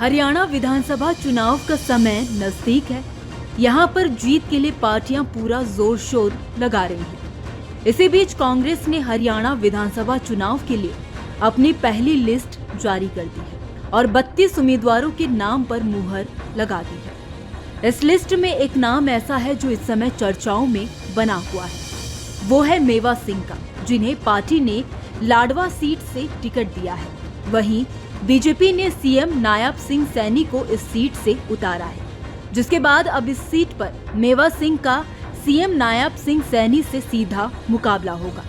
हरियाणा विधानसभा चुनाव का समय नजदीक है। यहाँ पर जीत के लिए पार्टियां पूरा जोर शोर लगा रही हैं। इसी बीच कांग्रेस ने हरियाणा विधानसभा चुनाव के लिए अपनी पहली लिस्ट जारी कर दी है और 32 उम्मीदवारों के नाम पर मुहर लगा दी है। इस लिस्ट में एक नाम ऐसा है जो इस समय चर्चाओं में बना हुआ है। वो है मेवा सिंह का, जिन्हें पार्टी ने लाडवा सीट से टिकट दिया है। वहीं बीजेपी ने सीएम नायब सिंह सैनी को इस सीट से उतारा है, जिसके बाद अब इस सीट पर मेवा सिंह का सीएम नायब सिंह सैनी से सीधा मुकाबला होगा।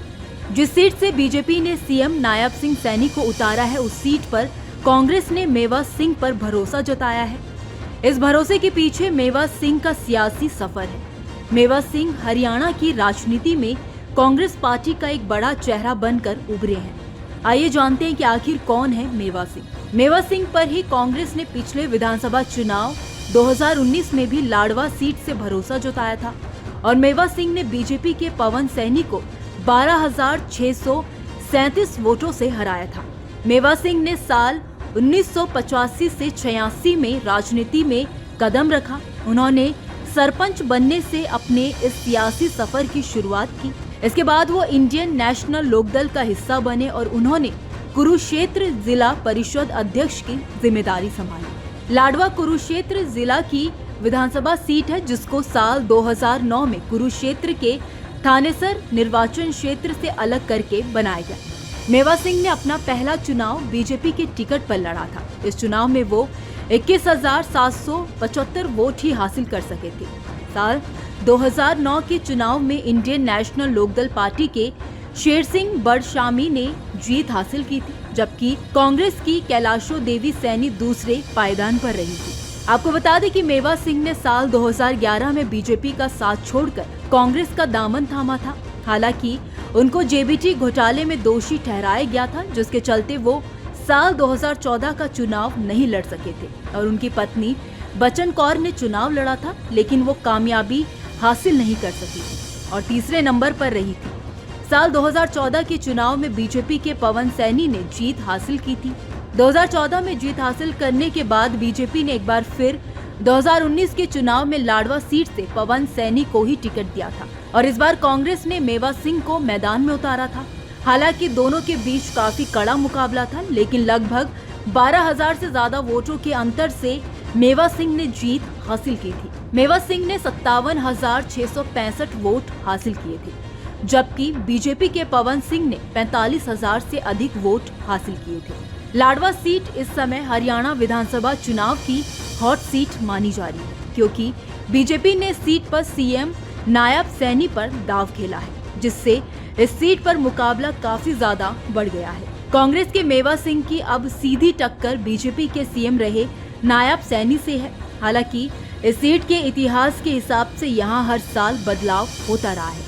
जिस सीट से बीजेपी ने सीएम नायब सिंह सैनी को उतारा है, उस सीट पर कांग्रेस ने मेवा सिंह पर भरोसा जताया है। इस भरोसे के पीछे मेवा सिंह का सियासी सफर है। मेवा सिंह हरियाणा की राजनीति में कांग्रेस पार्टी का एक बड़ा चेहरा बनकर उभरे हैं। आइए जानते हैं कि आखिर कौन है मेवा सिंह। मेवा सिंह पर ही कांग्रेस ने पिछले विधानसभा चुनाव 2019 में भी लाडवा सीट से भरोसा जताया था और मेवा सिंह ने बीजेपी के पवन सैनी को 12,637 वोटों से हराया था। मेवा सिंह ने साल 1985 से 86 में राजनीति में कदम रखा। उन्होंने सरपंच बनने से अपने इस सियासी सफर की शुरुआत की। इसके बाद वो इंडियन नेशनल लोकदल का हिस्सा बने और उन्होंने कुरुक्षेत्र जिला परिषद अध्यक्ष की जिम्मेदारी संभाली। लाडवा कुरुक्षेत्र जिला की विधानसभा सीट है, जिसको साल 2009 में कुरुक्षेत्र के थानेसर निर्वाचन क्षेत्र से अलग करके बनाया गया। मेवा सिंह ने अपना पहला चुनाव बीजेपी के टिकट पर लड़ा था। इस चुनाव में वो 21,775 वोट ही हासिल कर सके थे। साल 2009 के चुनाव में इंडियन नेशनल लोकदल पार्टी के शेर सिंह बड़शामी ने जीत हासिल की थी, जबकि कांग्रेस की कैलाशो देवी सैनी दूसरे पायदान पर रही थी। आपको बता दें कि मेवा सिंह ने साल 2011 में बीजेपी का साथ छोड़कर कांग्रेस का दामन थामा था। हालांकि उनको जेबीटी घोटाले में दोषी ठहराया गया था, जिसके चलते वो साल 2014 का चुनाव नहीं लड़ सके थे और उनकी पत्नी बच्चन कौर ने चुनाव लड़ा था, लेकिन वो कामयाबी हासिल नहीं कर सकी थी और तीसरे नंबर पर रही थी। साल 2014 के चुनाव में बीजेपी के पवन सैनी ने जीत हासिल की थी। 2014 में जीत हासिल करने के बाद बीजेपी ने एक बार फिर 2019 के चुनाव में लाडवा सीट से पवन सैनी को ही टिकट दिया था और इस बार कांग्रेस ने मेवा सिंह को मैदान में उतारा था। हालांकि दोनों के बीच काफी कड़ा मुकाबला था, लेकिन लगभग 12,000 से ज्यादा वोटों के अंतर से मेवा सिंह ने जीत हासिल की थी। मेवा सिंह ने 57,665 वोट हासिल किए थे, जबकि बीजेपी के पवन सिंह ने 45,000 से अधिक वोट हासिल किए थे। लाडवा सीट इस समय हरियाणा विधानसभा चुनाव की हॉट सीट मानी जा रही है, क्योंकि बीजेपी ने सीट पर सीएम नायब सैनी पर दांव खेला है, जिससे इस सीट पर मुकाबला काफी ज्यादा बढ़ गया है। कांग्रेस के मेवा सिंह की अब सीधी टक्कर बीजेपी के सीएम रहे नायब सैनी से है। हालांकि इस सीट के इतिहास के हिसाब से यहाँ हर साल बदलाव होता रहा है।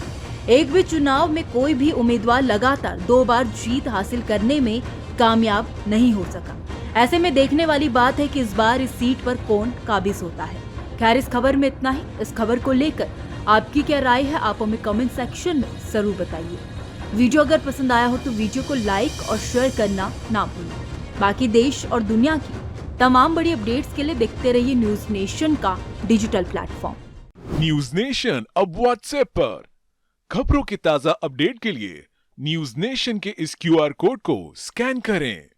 एक भी चुनाव में कोई भी उम्मीदवार लगातार 2 बार जीत हासिल करने में कामयाब नहीं हो सका। ऐसे में देखने वाली बात है कि इस बार इस सीट पर कौन काबिज होता है। खैर, इस खबर में इतना ही। इस खबर को लेकर आपकी क्या राय है, आप हमें कमेंट सेक्शन में जरूर बताइए। वीडियो अगर पसंद आया हो तो वीडियो को लाइक और शेयर करना ना भूलें। बाकी देश और दुनिया की तमाम बड़ी अपडेट्स के लिए देखते रहिए न्यूज नेशन का डिजिटल प्लेटफॉर्म। न्यूज नेशन अब व्हाट्सएप पर खबरों की ताजा अपडेट के लिए न्यूज नेशन के इस QR कोड को स्कैन करें।